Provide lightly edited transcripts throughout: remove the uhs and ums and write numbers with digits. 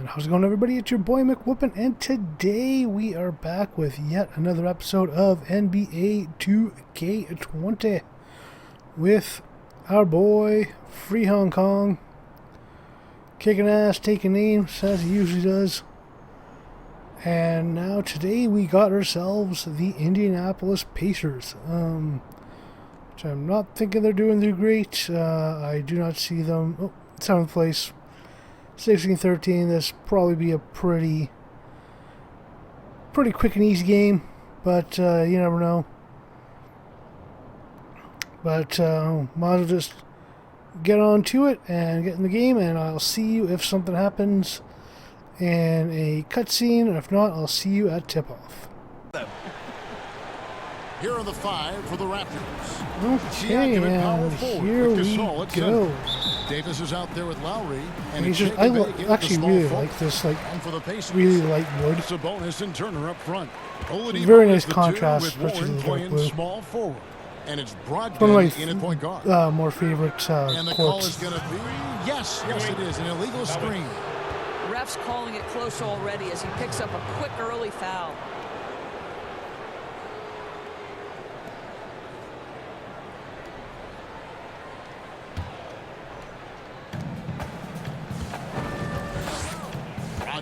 How's it going, everybody? It's your boy McWhoopin, and today we are back with yet another episode of NBA 2K20 with our boy Free Hong Kong, kicking ass, taking names as he usually does. And now today we got ourselves the Indianapolis Pacers, which I'm not thinking they're doing too great. I do not see them. 7th place. 16-13, this probably be a pretty quick and easy game, but you never know. But might as well just get on to it and get in the game, and I'll see you if something happens in a cutscene, and if not, I'll see you at tip-off. Here are the 5 for the Raptors. Okay, and here we go. Davis is out there with Lowry, and I actually really like this, really light wood. Sabonis and Turner up front. Very nice contrast, especially the dark blue. Small forward, and it's One of in at point guard. my more favorite and the call is courts. going to be yes, it is an illegal screen. Ref's calling it close already as he picks up a quick early foul.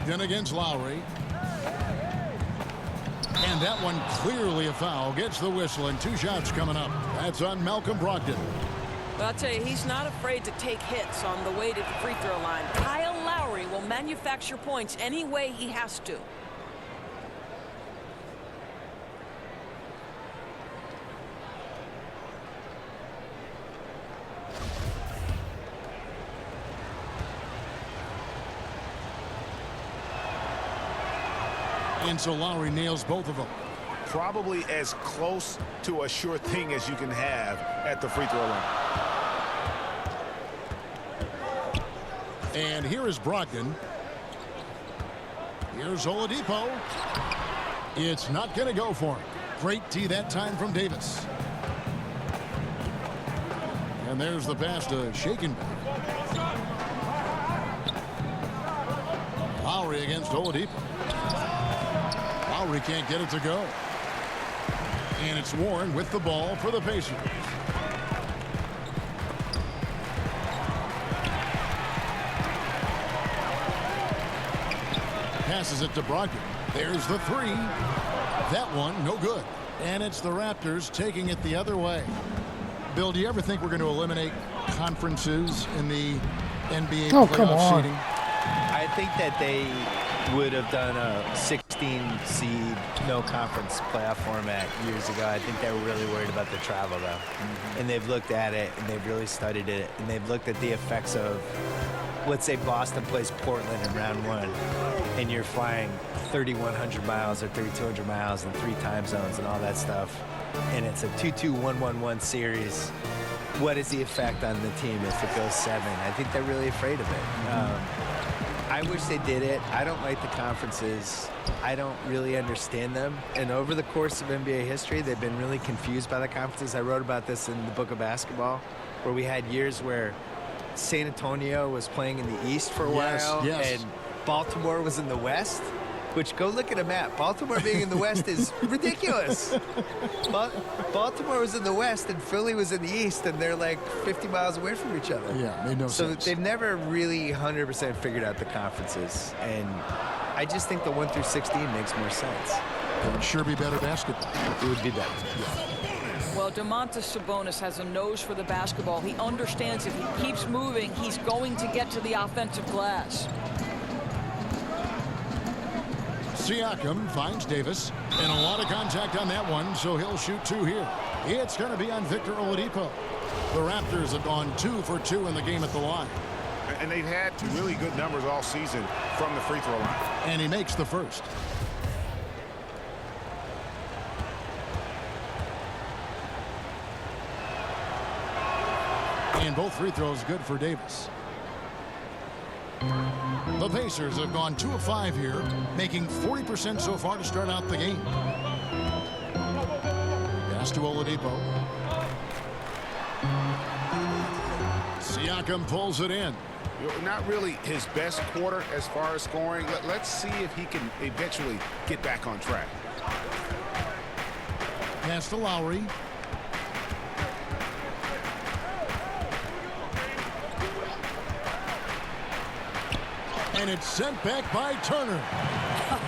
Then against Lowry. And that one clearly a foul. Gets the whistle, and 2 shots coming up. That's on Malcolm Brogdon. Well, I'll tell you, he's not afraid to take hits on the way to the free throw line. Kyle Lowry will manufacture points any way he has to. And so Lowry nails both of them. Probably as close to a sure thing as you can have at the free throw line. And here is Brogdon. Here's Oladipo. It's not going to go for him. Great tee that time from Davis. And there's the pass to Shakenback. Lowry against Oladipo. Lowry can't get it to go. And it's Warren with the ball for the Pacers. Passes it to Brogdon. There's the 3. That one, no good. And it's the Raptors taking it the other way. Bill, do you ever think we're going to eliminate conferences in the NBA playoff seeding? I think that they would have done a 16 seed no conference playoff format years ago. I think they were really worried about the travel though. And they've looked at it and they've really studied it and they've looked at the effects of, let's say Boston plays Portland in round 1 and you're flying 3,100 miles or 3,200 miles in 3 time zones and all that stuff, and it's a 2-2-1-1-1 series. What is the effect on the team if it goes 7? I think they're really afraid of it. I wish they did it. I don't like the conferences. I don't really understand them. And over the course of NBA history, they've been really confused by the conferences. I wrote about this in the book of basketball, where we had years where San Antonio was playing in the East for a while, and Baltimore was in the West. Which, go look at a map. Baltimore being in the West is ridiculous. Baltimore was in the West and Philly was in the East, and they're like 50 miles away from each other. Yeah, made no sense. So they've never really 100% figured out the conferences. And I just think the 1 through 16 makes more sense. It would sure be better basketball. It would be better. Yeah. Well, Domantas Sabonis has a nose for the basketball. He understands if he keeps moving, he's going to get to the offensive glass. Siakam finds Davis, and a lot of contact on that one, so he'll shoot 2 here. It's going to be on Victor Oladipo. The Raptors have gone 2 for 2 in the game at the line. And they've had really good numbers all season from the free throw line. And he makes the first. And both free throws good for Davis. The Pacers have gone 2 of 5 here, making 40% so far to start out the game. Pass to Oladipo. Siakam pulls it in. Not really his best quarter as far as scoring. Let's see if he can eventually get back on track. Pass to Lowry. And it's sent back by Turner.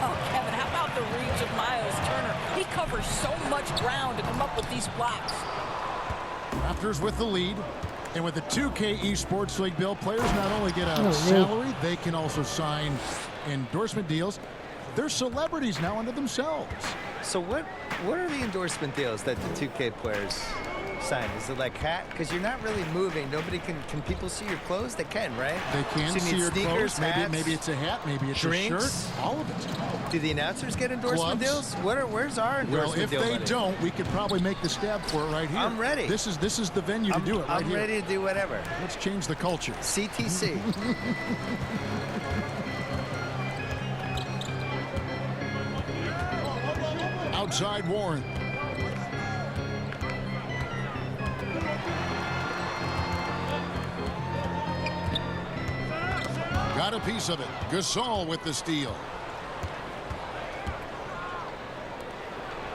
Oh, Kevin, how about the reads of Miles Turner? He covers so much ground to come up with these blocks. Raptors with the lead. And with the 2K Esports League, Bill, players not only get a salary, they can also sign endorsement deals. They're celebrities now unto themselves. So what are the endorsement deals that the 2K players sign? Is it like hat? Because you're not really moving. Nobody can people see your clothes? They can, right? They can so see your sneakers, clothes. Maybe it's a hat. Maybe it's drinks, a shirt. All of it. Do the announcers get endorsement Gloves. deals? Where's our endorsement deal? Well, if they money? don't, we could probably make the stab for it right here. I'm ready. This is the venue to do it right I'm here. ready to do whatever. Let's change the culture. CTC. Outside Warren. Got a piece of it. Gasol with the steal.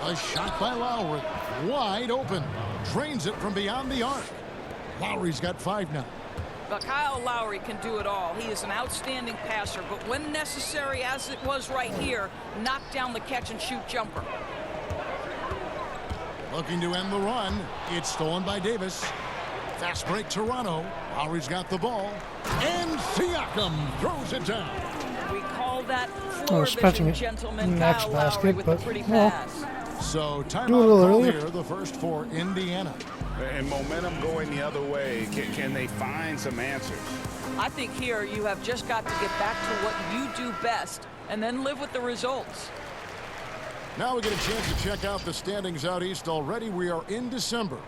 A shot by Lowry. Wide open. Drains it from beyond the arc. Lowry's got 5 now. But Kyle Lowry can do it all. He is an outstanding passer, but when necessary, as it was right here, knock down the catch-and-shoot jumper. Looking to end the run. It's stolen by Davis. Fast break Toronto. Lowry's got the ball. And Siakam throws it down. We call that floor expecting vision, it gentlemen. next Kyle basket, Lowry with the but, pretty well. pass. So Do it a timeout little call earlier. here, the first for Indiana. And momentum going the other way. Can they find some answers? I think here you have just got to get back to what you do best and then live with the results. Now we get a chance to check out the standings out east already. We are in December.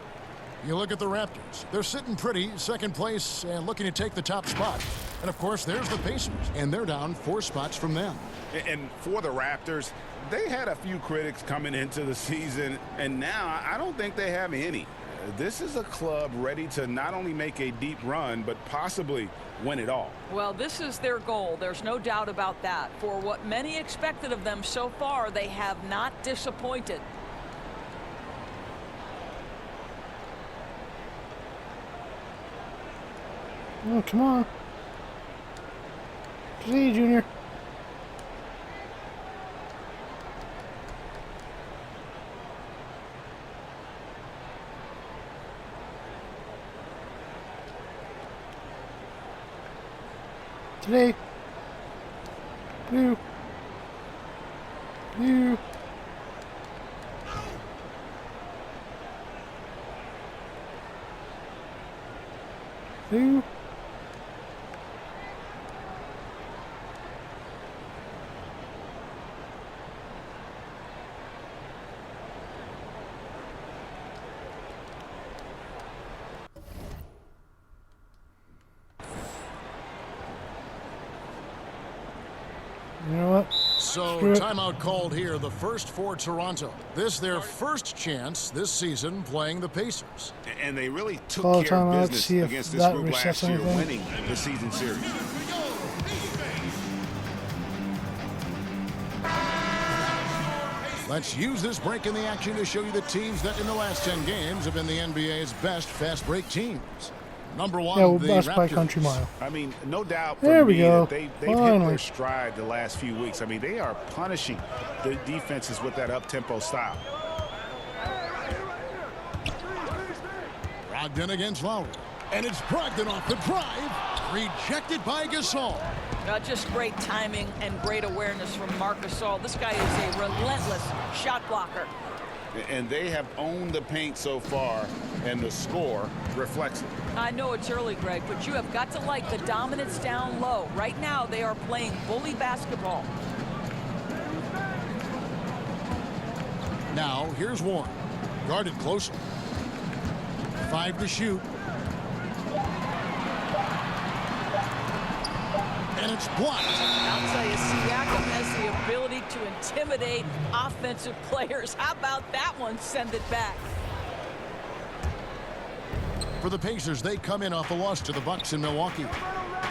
You look at the Raptors. They're sitting pretty, second place, and looking to take the top spot. And, of course, there's the Pacers, and they're down 4 spots from them. And for the Raptors, they had a few critics coming into the season, and now I don't think they have any. This is a club ready to not only make a deep run, but possibly win it all. Well, this is their goal. There's no doubt about that. For what many expected of them so far, they have not disappointed. Oh, come on. See you, Junior. Today. Blue. Blue. Blue. You know what? So Screw it. timeout called here, the first for Toronto. This their first chance this season playing the Pacers. And they really took Call care of timeout, business see if against this that group last resets year, anything. winning the season series. Let's use this break in the action to show you the teams that in the last 10 games have been the NBA's best fast break teams. Number 1, Yeah, we'll the bust by Raptors. country mile. I mean, no doubt for There we me go. that they've hit Finally. their stride the last few weeks. I mean, they are punishing the defenses with that up-tempo style. Brogdon against Lowry. And it's Brogdon off the drive. Rejected by Gasol. Just great timing and great awareness from Marc Gasol. This guy is a relentless shot blocker. And they have owned the paint so far, and the score reflects it. I know it's early, Greg, but you have got to like the dominance down low. Right now, they are playing bully basketball. Now, here's Warren. Guarded closely. 5 to shoot. And it's blocked. I'll tell you, Siakam has the ability to intimidate offensive players. How about that one? Send it back. For the Pacers, they come in off a loss to the Bucks in Milwaukee.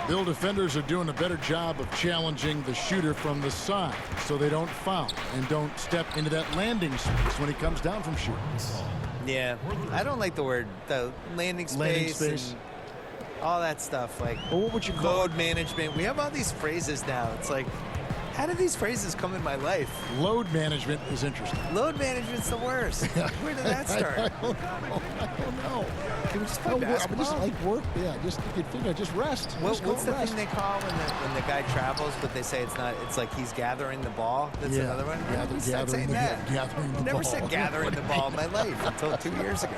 Bill defenders are doing a better job of challenging the shooter from the side so they don't foul and don't step into that landing space when he comes down from shooting. Yeah, I don't like the landing space. And all that stuff. Like, well, what would you call load management? We have all these phrases now. It's like, how did these phrases come in my life? Load management is interesting. Load management's the worst. Where did that start? I don't know. Can we just play basketball? Just like work. Yeah, just you could figure. Just rest. What's the thing they call when the guy travels, but they say it's not? It's like he's gathering the ball. That's another one. Gathering the Never ball. said gathering the ball in my life until 2 years ago.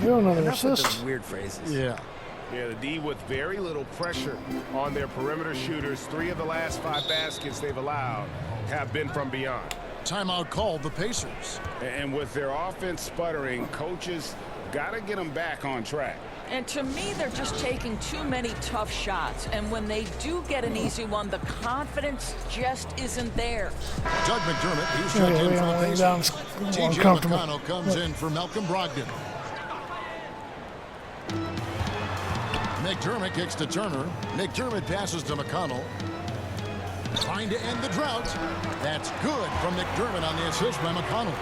You don't know the Enough with assist. those weird phrases. Yeah. Yeah, the D with very little pressure on their perimeter shooters. 3 of the last 5 baskets they've allowed have been from beyond. Timeout called the Pacers. And with their offense sputtering, coaches got to get them back on track. And to me, they're just taking too many tough shots. And when they do get an easy one, the confidence just isn't there. Doug McDermott, he's checked in for the Pacers. T.J. McConnell comes in for Malcolm Brogdon. McDermott kicks to Turner. McDermott passes to McConnell. Trying to end the drought. That's good from McDermott on the assist by McConnell.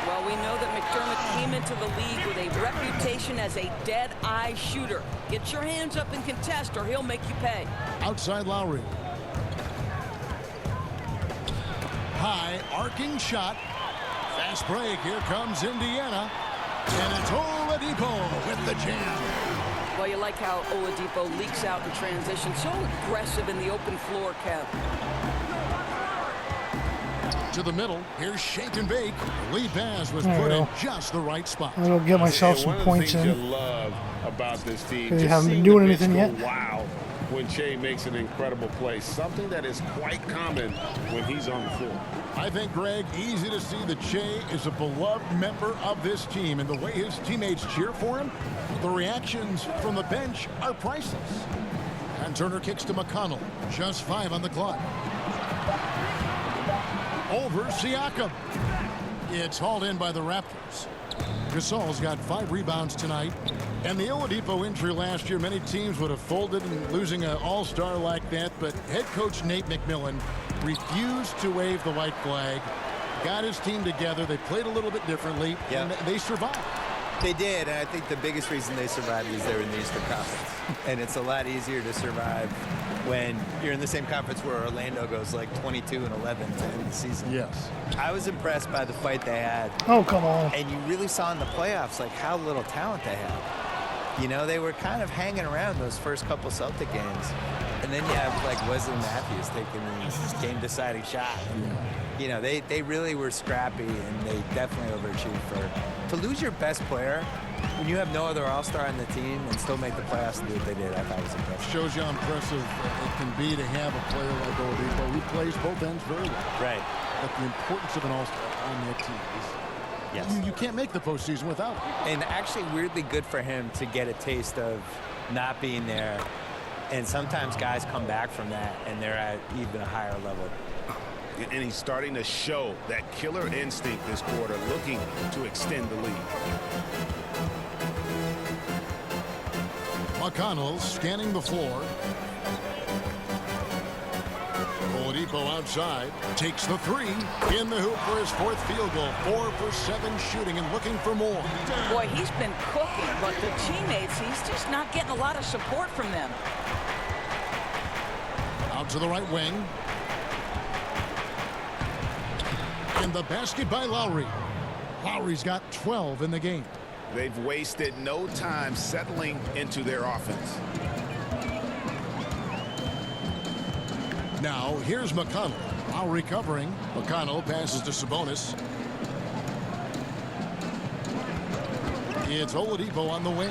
Well, we know that McDermott came into the league with a reputation as a dead-eye shooter. Get your hands up and contest, or he'll make you pay. Outside Lowry. High, arcing shot. Fast break. Here comes Indiana. And it's Oladipo with the jam. Well, you like how Oladipo leaks out in transition. So aggressive in the open floor, Kev. To the middle. Here's shake and bake. Lead pass was put in just the right spot. I'll get myself some points in. One of the things you love about this team. They haven't been doing anything yet. Wow, when Shea makes an incredible play. Something that is quite common when he's on the floor. I think, Greg, easy to see that Shea is a beloved member of this team, and the way his teammates cheer for him, the reactions from the bench are priceless. And Turner kicks to McConnell. Just 5 on the clock. Over Siakam. It's hauled in by the Raptors. Gasol's got 5 rebounds tonight. And the Oladipo injury last year, many teams would have folded in losing an all-star like that, but head coach Nate McMillan refused to wave the white flag, got his team together. They played a little bit differently, and they survived. They did, and I think the biggest reason they survived is they're in the Eastern Conference. And it's a lot easier to survive when you're in the same conference where Orlando goes like 22-11 to end the season. Yes. I was impressed by the fight they had. Oh, come on. And you really saw in the playoffs like how little talent they had. You know, they were kind of hanging around those first couple Celtic games. And then you have like Wesley Matthews taking the game-deciding shot. And, you know, they really were scrappy, and they definitely overachieved. To lose your best player when you have no other all-star on the team and still make the playoffs and do what they did, I thought was impressive. Shows you how impressive it can be to have a player like Oladipo who plays both ends very well. Right. But the importance of an all-star on that team is you can't make the postseason without it. And actually weirdly good for him to get a taste of not being there. And sometimes guys come back from that and they're at even a higher level. And he's starting to show that killer instinct this quarter, looking to extend the lead. McConnell scanning the floor. Oladipo outside, takes the 3, in the hoop for his 4th field goal. 4 for 7 shooting and looking for more. Boy, he's been cooking, but the teammates, he's just not getting a lot of support from them. Out to the right wing. And the basket by Lowry. Lowry's got 12 in the game. They've wasted no time settling into their offense. Now, here's McConnell. Lowry covering. McConnell passes to Sabonis. It's Oladipo on the wing.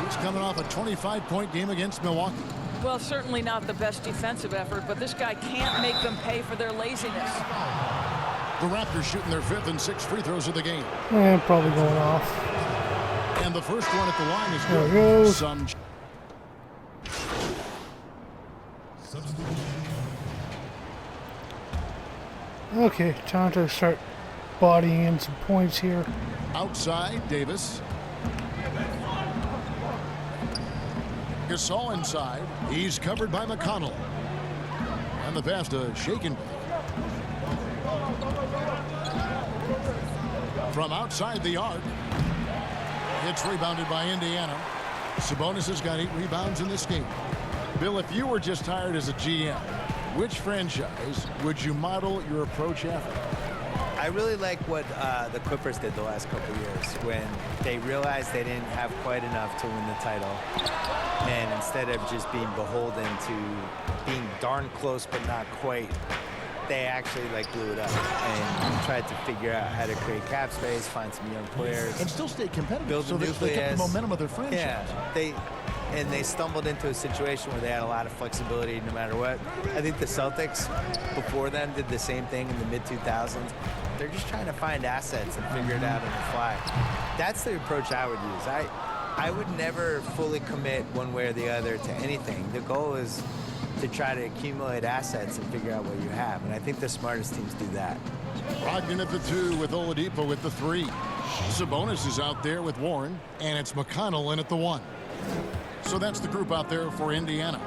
He's coming off a 25-point game against Milwaukee. Well, certainly not the best defensive effort, but this guy can't make them pay for their laziness. The Raptors shooting their 5th and 6th free throws of the game. Probably going off. And the first one at the line is There it good. goes. Some Okay, time to start bodying in some points here. outside, Davis. Gasol inside. He's covered by McConnell. And the pass to Shaken. From outside the arc. It's rebounded by Indiana. Sabonis has got 8 rebounds in this game. Bill, if you were just hired as a GM, which franchise would you model your approach after? I really like what the Clippers did the last couple of years when they realized they didn't have quite enough to win the title. And instead of just being beholden to being darn close but not quite, they actually blew it up and tried to figure out how to create cap space, find some young players, and still stay competitive. Build so they kept the momentum of their franchise. Yeah, they stumbled into a situation where they had a lot of flexibility no matter what. I think the Celtics before them did the same thing in the mid-2000s. They're just trying to find assets and figure it out on the fly. That's the approach I would use. I would never fully commit one way or the other to anything. The goal is to try to accumulate assets and figure out what you have. And I think the smartest teams do that. Brogdon at the 2 with Oladipo at the 3. Sabonis is out there with Warren, and it's McConnell in at the 1. So that's the group out there for Indiana.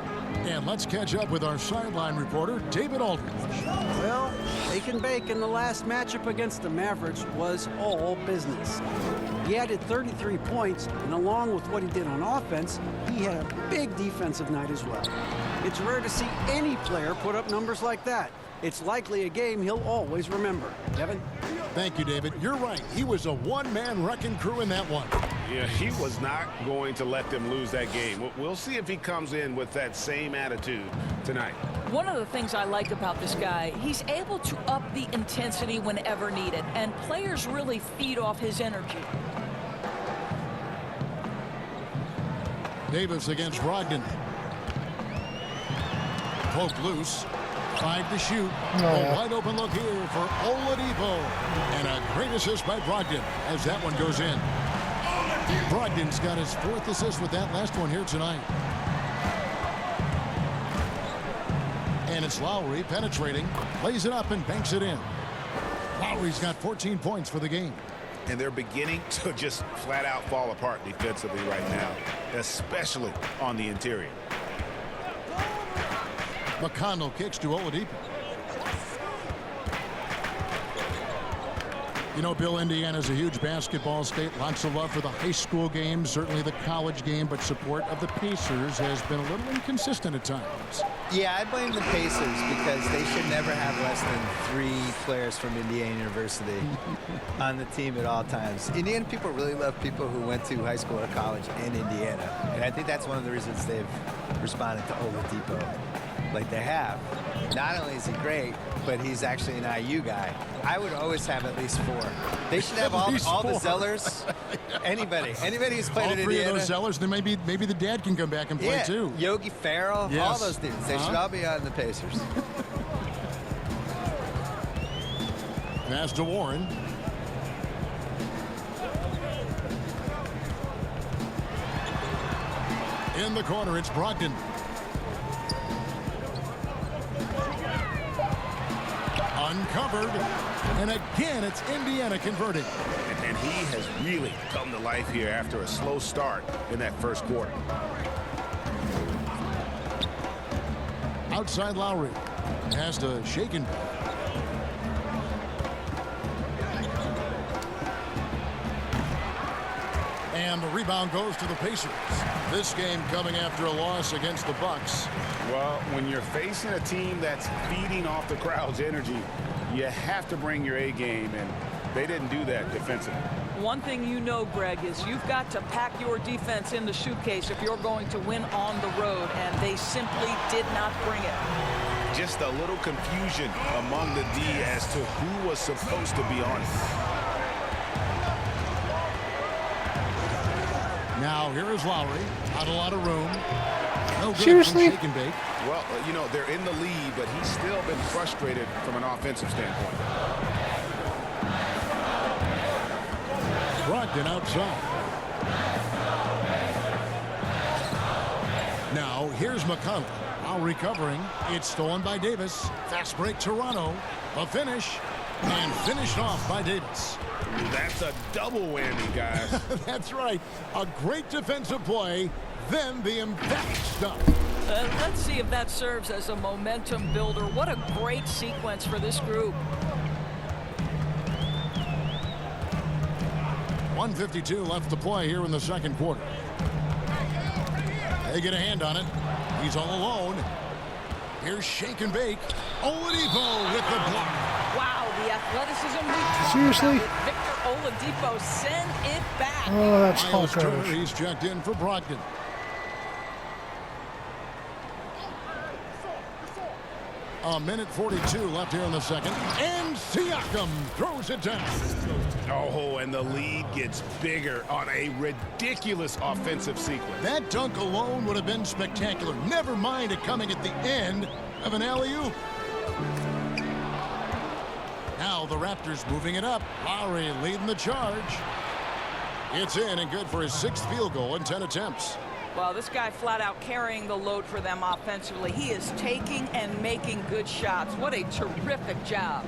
And let's catch up with our sideline reporter, David Aldridge. Well, they can bake, and the last matchup against the Mavericks was all business. He added 33 points, and along with what he did on offense, he had a big defensive night as well. It's rare to see any player put up numbers like that. It's likely a game he'll always remember. Kevin? Thank you, David. You're right. He was a one-man wrecking crew in that one. Yeah, he was not going to let them lose that game. We'll see if he comes in with that same attitude tonight. One of the things I like about this guy, he's able to up the intensity whenever needed, and players really feed off his energy. Davis against Brogdon. Poked loose. 5 to shoot. A wide open look here for Oladipo. And a great assist by Brogdon as that one goes in. Brogdon's got his 4th assist with that last one here tonight. And it's Lowry penetrating. Plays it up and banks it in. Lowry's got 14 points for the game. And they're beginning to just flat out fall apart defensively right now, especially on the interior. McConnell kicks to Oladipo. You know, Bill, Indiana's a huge basketball state. Lots of love for the high school game, certainly the college game, but support of the Pacers has been a little inconsistent at times. Yeah, I blame the Pacers because they should never have less than 3 players from Indiana University on the team at all times. Indiana people really love people who went to high school or college in Indiana. And I think that's one of the reasons they've responded to Oladipo like they have. Not only is he great, but he's actually an IU guy. I would always have at least 4. They should have all the Zellers. Anybody who's played all in 3 Indiana. of those Zellers, then maybe the dad can come back and play too. Yogi Ferrell, yes. all those dudes. They should all be on the Pacers. Pass to Warren. In the corner, it's Brogdon. Uncovered, and again it's Indiana converting. And he has really come to life here after a slow start in that first quarter. Outside Lowry has to Shaken. And the rebound goes to the Pacers. This game coming after a loss against the Bucks. Well, when you're facing a team that's feeding off the crowd's energy, you have to bring your A game, and they didn't do that defensively. One thing you know, Greg, is you've got to pack your defense in the suitcase if you're going to win on the road, and they simply did not bring it. Just a little confusion among the D as to who was supposed to be on it. Now here is Lowry. Not a lot of room. No good Seriously? from Shake and Bake. Well, you know, they're in the lead, but he's still been frustrated from an offensive standpoint. Brogdon outside. Now here's McConnell. Now recovering. It's stolen by Davis. Fast break Toronto. A finish. And finished off by Davis. That's a double whammy, guys. That's right. A great defensive play. then the emphatic stuff. Let's see if that serves as a momentum builder. What a great sequence for this group. 1:52 left to play here in the second quarter. They get a hand on it. He's all alone. Here's shake and bake. Oladipo with the block. Wow, the athleticism we talked Seriously? about with Victor Oladipo. Send it back. Oh, that's Miles false Turner, coverage. he's checked in for Brogdon. A minute 42 left here in the second. And Siakam throws it down. Oh, and the lead gets bigger on a ridiculous offensive sequence. That dunk alone would have been spectacular. Never mind it coming at the end of an alley-oop. Now the Raptors moving it up. Lowry leading the charge. It's in and good for his 6th field goal in 10 attempts. Well, this guy flat out carrying the load for them offensively. He is taking and making good shots. What a terrific job.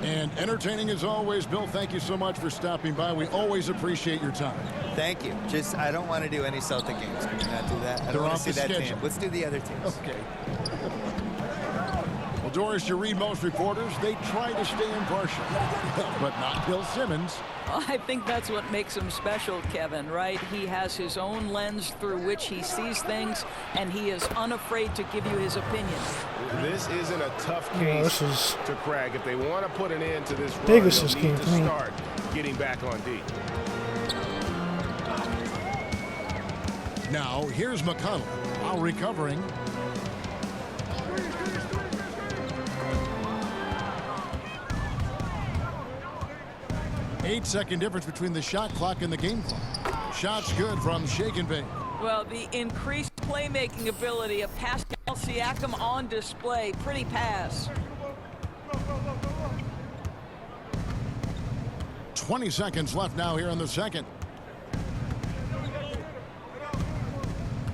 And entertaining as always. Bill, thank you so much for stopping by. We always appreciate your time. Thank you. Just, I don't want to do any Celtic games. Can we not do that? I They're don't want off to see the that schedule. team. Let's do the other teams. Okay. Well, Doris, you read most reporters. They try to stay impartial, but not Bill Simmons. I think that's what makes him special, Kevin, right? He has his own lens through which he sees things, and he is unafraid to give you his opinion. This isn't a tough Yeah, case this is to crack. If they want to put an end to this run, Davis's they'll game need to for me. start getting back on D. Now, here's McConnell. While recovering. Eight-second difference between the shot clock and the game clock. Shots good from shake and bake. Well, the increased playmaking ability of Pascal Siakam on display. Pretty pass. 20 seconds left now here in the second.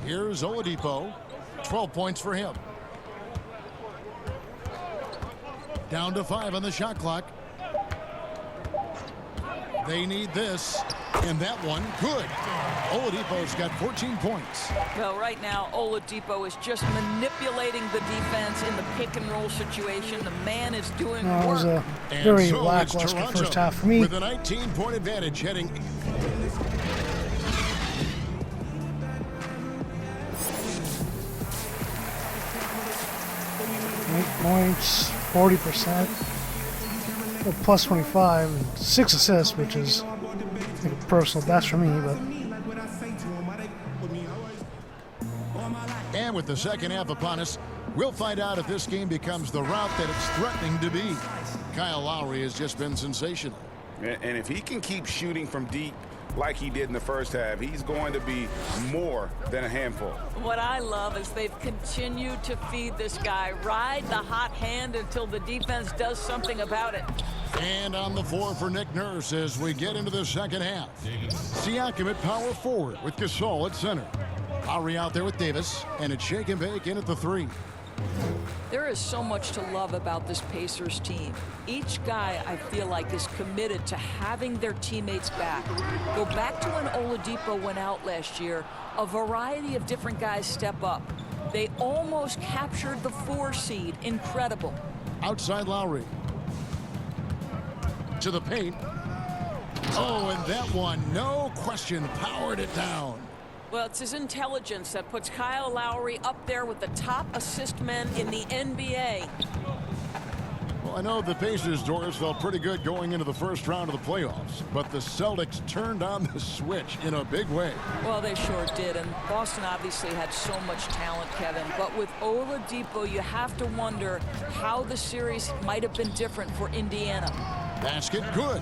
Here's Oladipo. 12 points for him. Down to 5 on the shot clock. They need this. And that one, good. Oladipo's got 14 points. Well, right now, Oladipo is just manipulating the defense in the pick and roll situation. The man is doing That was work. a And very so it's lackluster Toronto first half for me. with a 19-point advantage heading. 8 points, 40%, well, plus 25, and 6 assists, which is I think, a personal best for me. But And with the second half upon us, we'll find out if this game becomes the route that it's threatening to be. Kyle Lowry has just been sensational. And if he can keep shooting from deep like he did in the first half, he's going to be more than a handful. What I love is they've continued to feed this guy. Ride the hot hand until the defense does something about it. And on the floor for Nick Nurse as we get into the second half. Siakam at power forward with Gasol at center. Lowry out there with Davis, and it's shake and bake in at the 3. There is so much to love about this Pacers team. Each guy, I feel like, is committed to having their teammates back. Go back to when Oladipo went out last year. A variety of different guys step up. They almost captured the 4 seed. Incredible. Outside Lowry. To the paint. Oh, and that one, no question, powered it down. Well, it's his intelligence that puts Kyle Lowry up there with the top assist men in the NBA. Well, I know the Pacers, Doris, felt pretty good going into the first round of the playoffs, but the Celtics turned on the switch in a big way. Well, they sure did, and Boston obviously had so much talent, Kevin. But with Oladipo, you have to wonder how the series might have been different for Indiana. Basket good.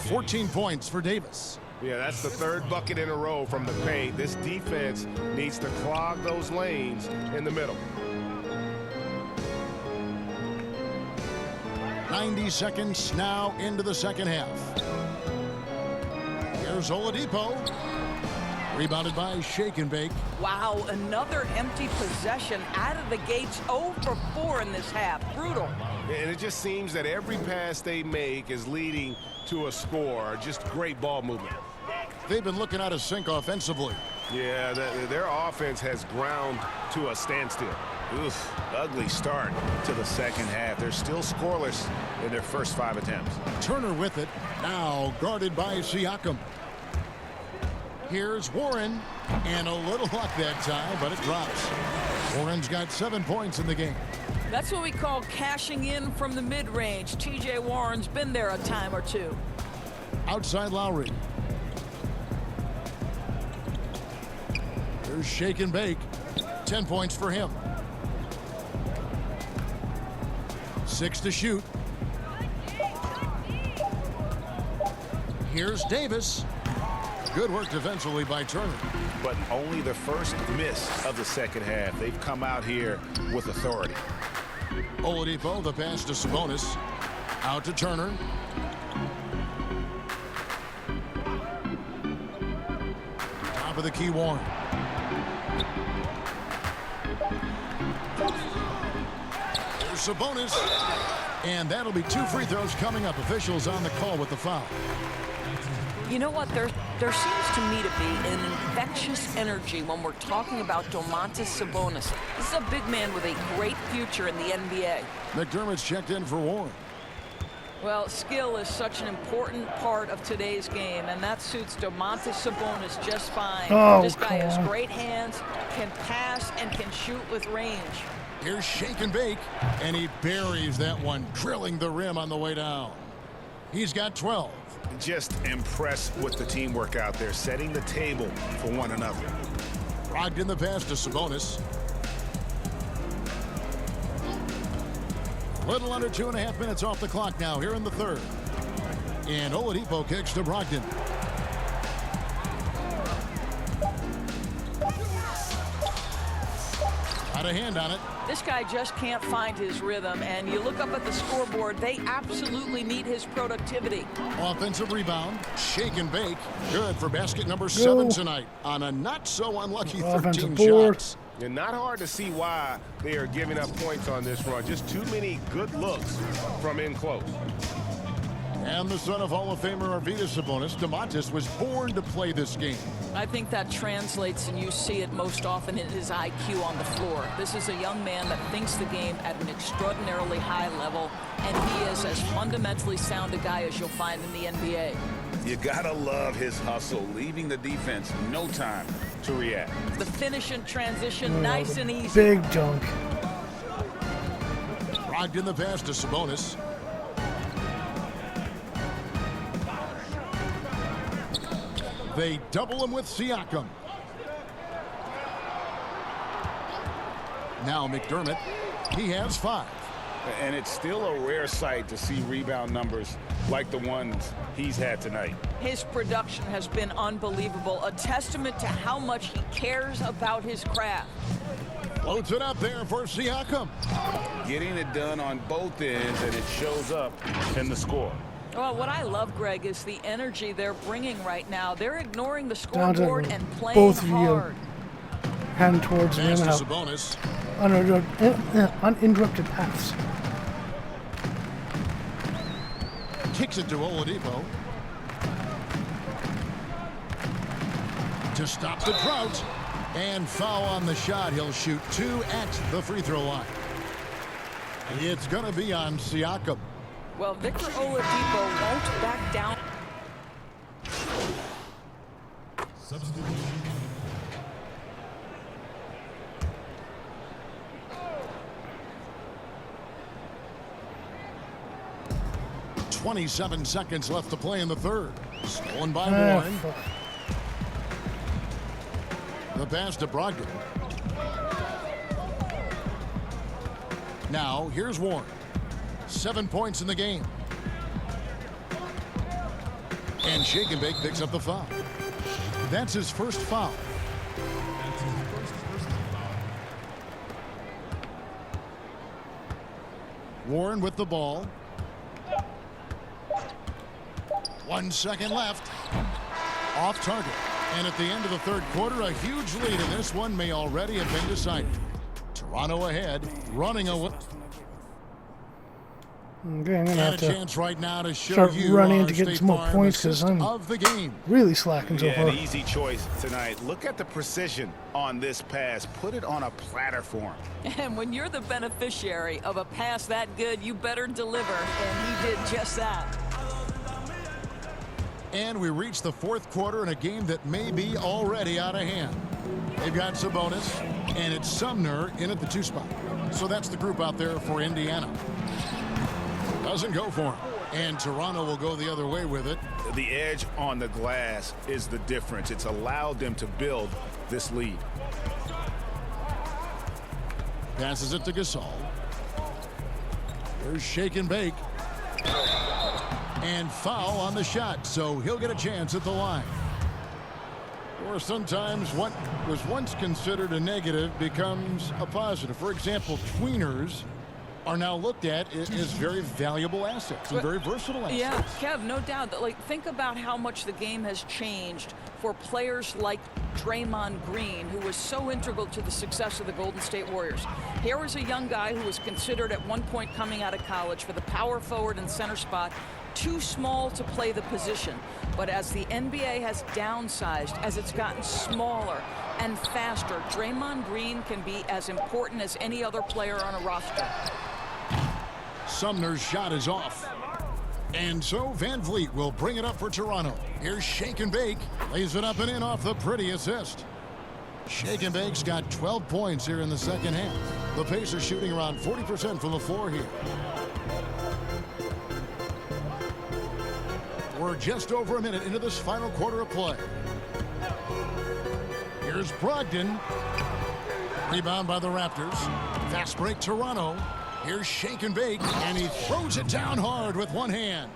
14 points for Davis. Yeah, that's the 3rd bucket in a row from the paint. This defense needs to clog those lanes in the middle. 90 seconds now into the second half. Here's Oladipo. Rebounded by Shake and Bake. Wow, another empty possession out of the gates. 0 for 4 in this half. Brutal. And it just seems that every pass they make is leading to a score. Just great ball movement. They've been looking out of sync offensively. Yeah, their offense has ground to a standstill. Oof, ugly start to the second half. They're still scoreless in their first 5 attempts. Turner with it. Now guarded by Siakam. Here's Warren. And a little luck that time, but it drops. Warren's got 7 points in the game. That's what we call cashing in from the mid-range. TJ Warren's been there a time or two. Outside Lowry. There's shake and bake. 10 points for him. 6 to shoot. Here's Davis. Good work defensively by Turner. But only the first miss of the second half. They've come out here with authority. Oladipo, the pass to Sabonis. Out to Turner. Top of the key, Warren. There's Sabonis. And that'll be 2 free throws coming up. Officials on the call with the foul. You know what? There seems to me to be an infectious energy when we're talking about Domantas Sabonis. This is a big man with a great future in the NBA. McDermott's checked in for Warren. Well, skill is such an important part of today's game, and that suits Domantas Sabonis just fine. Oh, this guy has come on. great hands, can pass, and can shoot with range. Here's shake and bake, and he buries that one, drilling the rim on the way down. He's got 12. Just impressed with the teamwork out there, setting the table for one another. Brogdon the pass to Sabonis. Little under 2.5 minutes off the clock now here in the third. And Oladipo kicks to Brogdon. Got a hand on it. This guy just can't find his rhythm, and you look up at the scoreboard, they absolutely need his productivity. Offensive rebound, shake and bake. Good for basket number 7 tonight on a not so unlucky 13 Offensive board. shots. And not hard to see why they are giving up points on this run. Just too many good looks from in close. And the son of Hall of Famer Arvydas Sabonis, Domantas was born to play this game. I think that translates, and you see it most often in his IQ on the floor. This is a young man that thinks the game at an extraordinarily high level, and he is as fundamentally sound a guy as you'll find in the NBA. You gotta love his hustle, leaving the defense no time to react. The finish and transition, nice and easy. Big dunk. Brogdon the pass to Sabonis. They double him with Siakam. Now McDermott, he has 5. And it's still a rare sight to see rebound numbers like the ones he's had tonight. His production has been unbelievable, a testament to how much he cares about his craft. Floats it up there for Siakam. Getting it done on both ends, and it shows up in the score. Well, what I love, Greg, is the energy they're bringing right now. They're ignoring the Down to scoreboard and playing both of you. hard. Hand towards the Pass rim to out. Sabonis. Uninterrupted paths. Kicks it to Oladipo. To stop the drought. And foul on the shot. He'll shoot 2 at the free throw line. It's going to be on Siakam. Well, Victor Oladipo won't back down. Substitution. 27 seconds left to play in the third. Stolen by Ah, Warren. fuck. The pass to Brogdon. Now, here's Warren. 7 points in the game. And Shake and Bake picks up the foul. That's his first foul. That's his first personal foul. Warren with the ball. 1 second left. Off target. And at the end of the third quarter, a huge lead in this one may already have been decided. Toronto ahead, running away. Okay, I'm going to have And a to chance right now to show start you running our to get State some more Farm points because assist I'm of the game. really slacking so Yeah, far. an easy choice tonight. Look at the precision on this pass. Put it on a platter for him. And when you're the beneficiary of a pass that good, you better deliver, and he did just that. And we reach the fourth quarter in a game that may be already out of hand. They've got Sabonis, and it's Sumner in at the 2 spot. So that's the group out there for Indiana. Doesn't go for him. And Toronto will go the other way with it. The edge on the glass is the difference. It's allowed them to build this lead. Passes it to Gasol. Here's shake and bake. And foul on the shot, so he'll get a chance at the line. Or sometimes what was once considered a negative becomes a positive. For example, tweeners are now looked at as very valuable assets and very versatile assets. Yeah, Kev, no doubt. Like, think about how much the game has changed for players like Draymond Green, who was so integral to the success of the Golden State Warriors. Here was a young guy who was considered at one point coming out of college for the power forward and center spot, too small to play the position. But as the NBA has downsized, as it's gotten smaller and faster, Draymond Green can be as important as any other player on a roster. Sumner's shot is off. And so Van Vliet will bring it up for Toronto. Here's Shake and Bake. Lays it up and in off the pretty assist. Shake and Bake's got 12 points here in the second half. The Pacers shooting around 40% from the floor here. We're just over a minute into this final quarter of play. Here's Brogdon. Rebound by the Raptors. Fast break Toronto. Here's Shake and Bake, and he throws it down hard with one hand.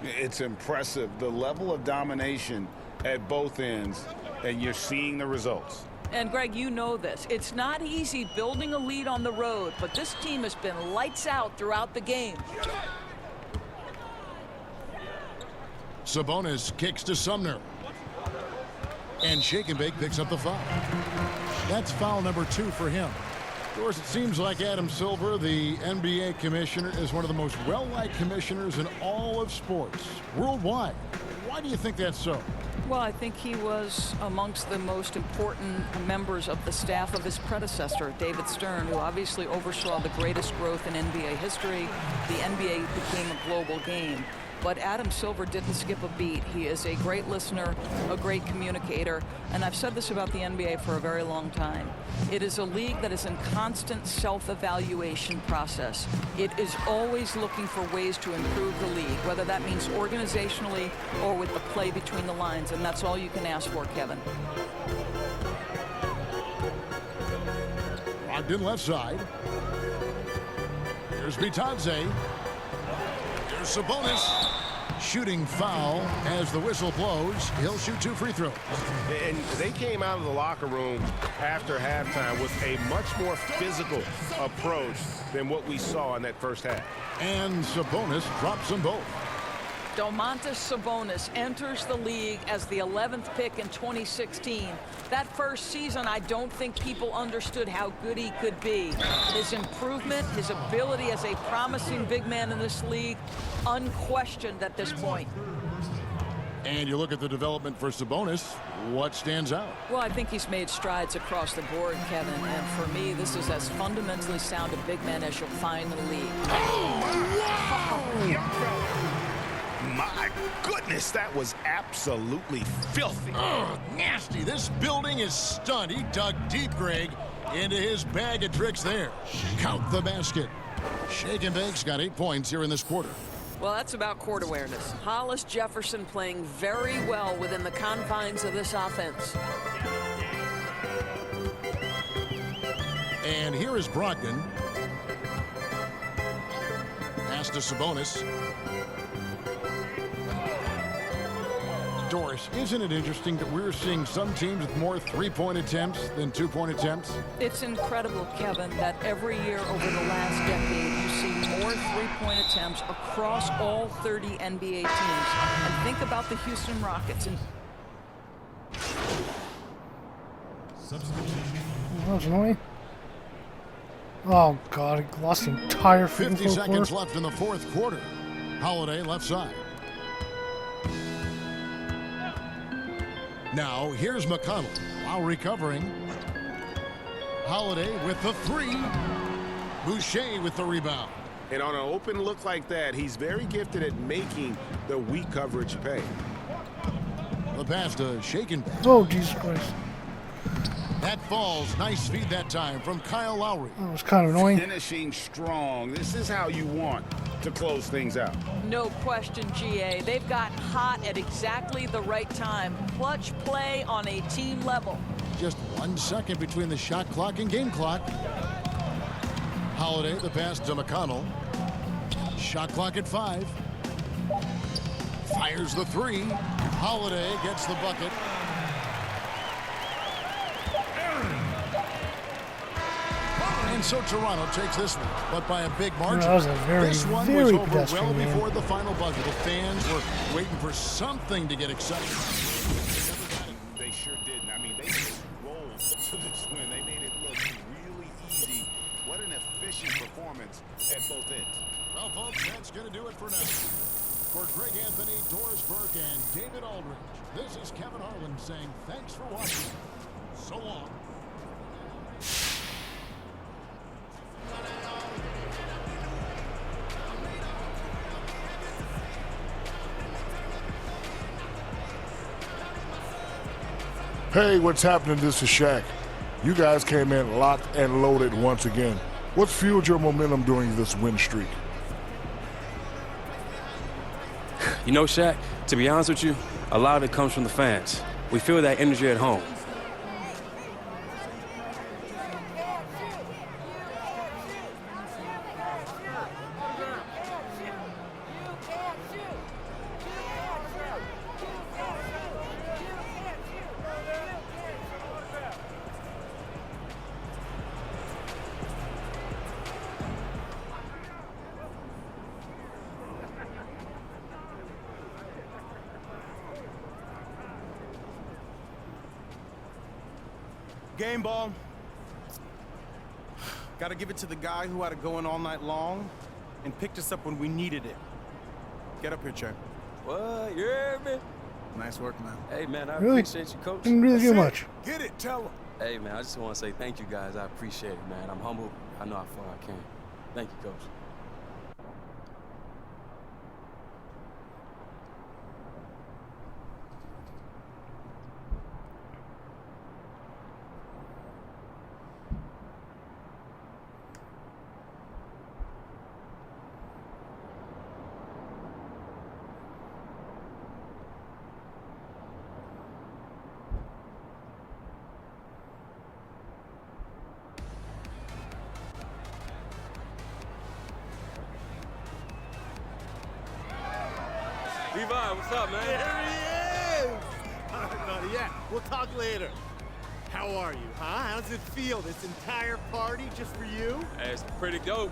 It's impressive, the level of domination at both ends, and you're seeing the results. And Greg, you know this. It's not easy building a lead on the road, but this team has been lights out throughout the game. Sabonis kicks to Sumner. And Shake and Bake picks up the foul. That's foul number 2 for him. Of course, it seems like Adam Silver, the NBA commissioner, is one of the most well-liked commissioners in all of sports, worldwide. Why do you think that's so? Well, I think he was amongst the most important members of the staff of his predecessor, David Stern, who obviously oversaw the greatest growth in NBA history. The NBA became a global game. But Adam Silver didn't skip a beat. He is a great listener, a great communicator, and I've said this about the NBA for a very long time. It is a league that is in constant self-evaluation process. It is always looking for ways to improve the league, whether that means organizationally or with the play between the lines, and that's all you can ask for, Kevin. Brogdon left side. Here's Bitadze. Here's Sabonis. Shooting foul as the whistle blows. He'll shoot 2 free throws. And they came out of the locker room after halftime with a much more physical approach than what we saw in that first half. And Sabonis drops them both. Domantas Sabonis enters the league as the 11th pick in 2016. That first season, I don't think people understood how good he could be. His improvement, his ability as a promising big man in this league, unquestioned at this point. And you look at the development for Sabonis, what stands out? Well, I think he's made strides across the board, Kevin. And for me, this is as fundamentally sound a big man as you'll find in the league. My goodness, that was absolutely filthy. Ugh, nasty. This building is stunned. He dug deep, Greg, into his bag of tricks there. Count the basket. Shake and Bake's got 8 points here in this quarter. Well, that's about court awareness. Hollis Jefferson playing very well within the confines of this offense. And here is Brogdon. Pass to Sabonis. Doris, isn't it interesting that we're seeing some teams with more 3-point attempts than 2-point attempts? It's incredible, Kevin, that every year over the last decade you see more 3-point attempts across all 30 NBA teams. And think about the Houston Rockets. And Substitution. That was annoying. Oh, God. He lost the entire freaking 50 fourth seconds quarter. left in the fourth quarter. Holiday left side. Now, here's McConnell while recovering. Holiday with the three. Boucher with the rebound. And on an open look like that, he's very gifted at making the weak coverage pay. The pass to Shaken. Oh, Jesus Christ. That falls. Nice feed that time from Kyle Lowry. That was kind of annoying. Finishing strong. This is how you want to close things out. No question, GA. They've gotten hot at exactly the right time. Clutch play on a team level. Just 1 second between the shot clock and game clock. Holiday, the pass to McConnell. Shot clock at 5. Fires the three. Holiday gets the bucket. And so Toronto takes this one, but by a big margin. That was a very, this one very was over pedestrian well game. before the final buzzer. The fans were waiting for something to get excited. They sure didn't. I mean, they just rolled to this win. They made it look really easy. What an efficient performance at both ends. Well, folks, that's going to do it for now. For Greg Anthony, Doris Burke, and David Aldridge, this is Kevin Harlan saying thanks for watching. So long. Hey, what's happening? This is Shaq. You guys came in locked and loaded once again. What's fueled your momentum during this win streak? You know, Shaq, to be honest with you, a lot of it comes from the fans. We feel that energy at home. Game ball. Got to give it to the guy who had it going all night long and picked us up when we needed it. Get up here, Chair. What? You hear me? Nice work, man. Hey, man, I Really? appreciate you, Coach. Didn't really do much. Get it, tell him. Hey, man, I just want to say thank you, guys. I appreciate it, man. I'm humble. I know how far I came. Thank you, Coach. Levi, what's up, man? There he is! All right, buddy, yeah, we'll talk later. How are you, huh? How does it feel, this entire party just for you? Hey, it's pretty dope.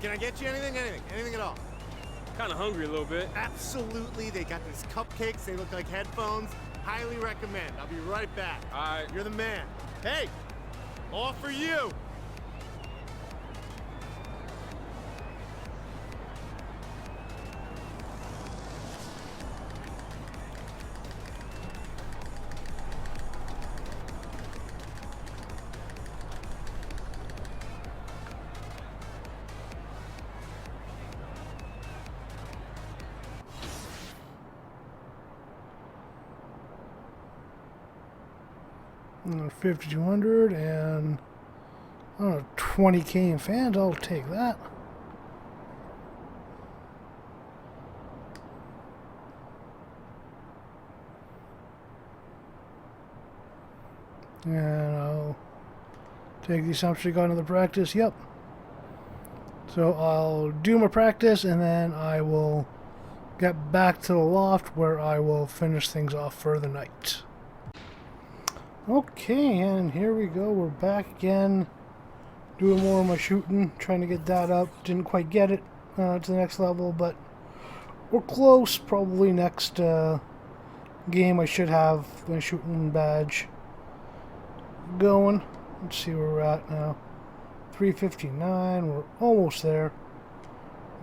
Can I get you anything? Anything at all? Kind of hungry a little bit. Absolutely, they got these cupcakes, they look like headphones. Highly recommend. I'll be right back. All right. You're the man. Hey, all for you! And 5,200 and I don't know, 20K in fans. I'll take that. And I'll take the assumption I got another practice. Yep. So I'll do my practice and then I will get back to the loft where I will finish things off for the night. Okay, and here we go. We're back again, doing more of my shooting, trying to get that up. Didn't quite get it to the next level, but we're close. Probably next game I should have my shooting badge going. Let's see where we're at now. 359. We're almost there.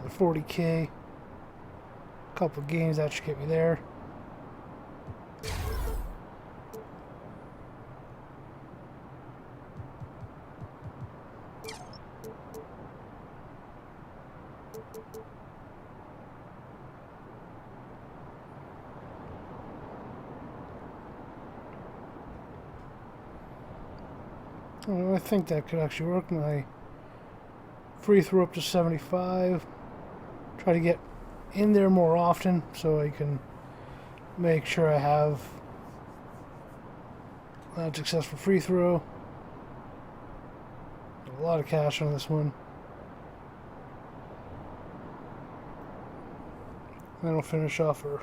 The 40K. Couple of games that should get me there. I think that could actually work. My free throw up to 75. Try to get in there more often so I can make sure I have a successful free throw. A lot of cash on this one. Then we'll finish off our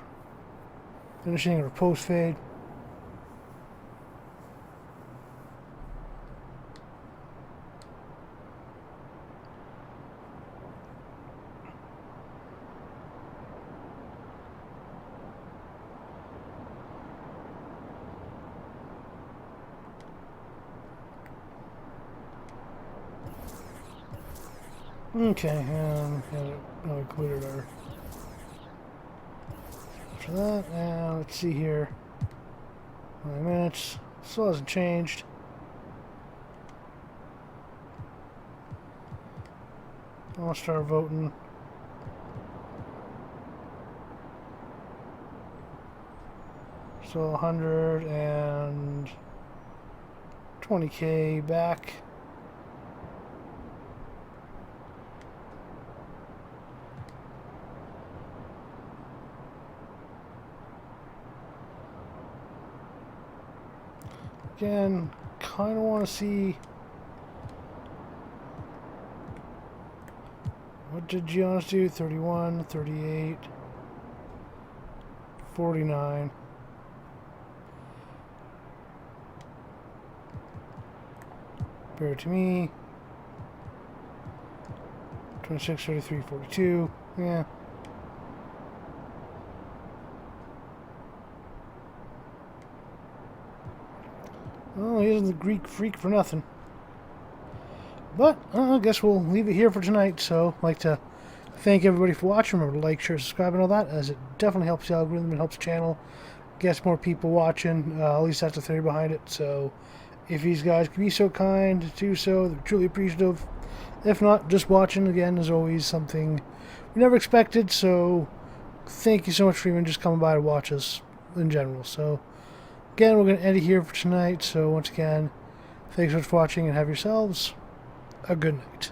finishing our post fade. Okay, and no, we cleared our after that. And let's see here. 9 minutes. Still hasn't changed. I'll start voting. So 120K back. Again, kind of want to see what did Giannis do? 31, 38, 49. Bear to me. 26, 33, 42. Yeah. Well, he isn't the Greek freak for nothing. But I guess we'll leave it here for tonight. So I'd like to thank everybody for watching. Remember to like, share, subscribe, and all that, as it definitely helps the algorithm and helps the channel. Gets more people watching. At least that's the theory behind it. So if these guys can be so kind to do so, they're truly appreciative. If not, just watching again is always something we never expected. So thank you so much for even just coming by to watch us in general. So again, we're going to end it here for tonight. So once again, thanks so much for watching and have yourselves a good night.